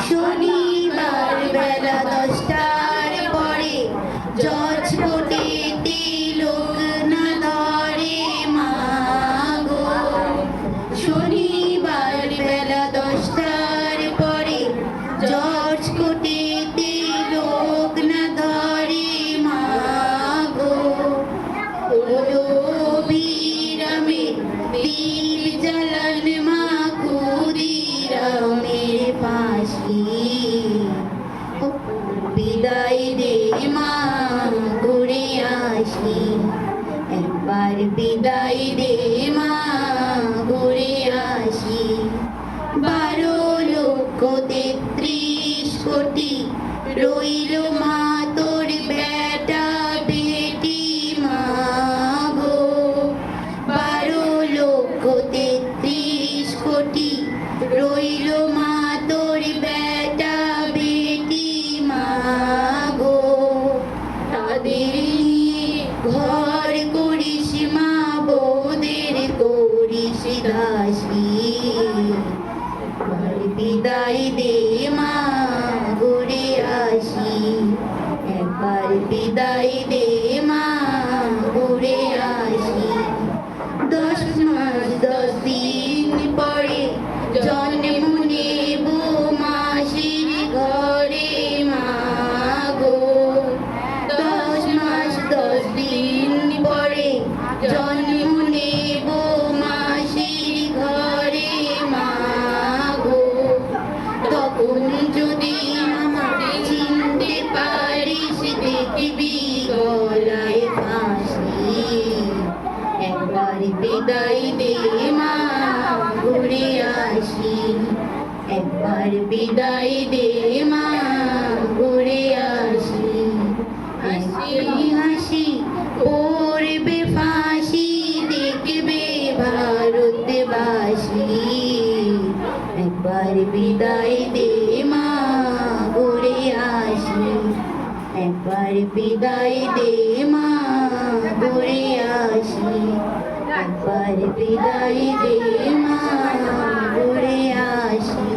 শনিবার বেলা 10টার পরে জজ কোর্টেতে লোক না ধরে মা গো। শনিবার বেলা 10টার পরে জজ কোর্টেতে লোক না ধরে মা গো। হলো বিরামে দীপ জ্বালান মা ক্ষুদিরামের ফাঁসি। বিদায় দে মা ঘুরে আসি, একবার বিদায় দে মা ঘুরে আসি। 12,33,000,000 রইল মা তোর বেটা বেটি মা গো। 12,33,000,000 রইল মা তোর বেটা বেটি মা গো। তাদের নিয়ে ঘর করিস মা, বউদের করিস দাসী। একবার বিদায় দে মা ঘুরে আসি, একবার বিদায় দে মা ঘুরে আসি। 10 মাস 10 দিন পরে জন্ম নেব মাসির ঘরে মা গো। 10 মাস 10 দিন পরে জন্ম নেব মাসির ঘরে মা গো। তখন যদি আমাকে চিনতে পারিস, দেখবি গলায় ফাঁসি। একবার বিদায় দে মা ঘুরে আসি, একবার বিদায় দে মা ঘুরে আসি। হাসি হাসি পড়বে ফাঁসি, দেখবে ভারতবাসী। একবার বিদায় দে মা ঘুরে আসি, একবার বিদায় দে মা ঘুরে আসি। একবার বিদায় দে মা ঘুরে আসি।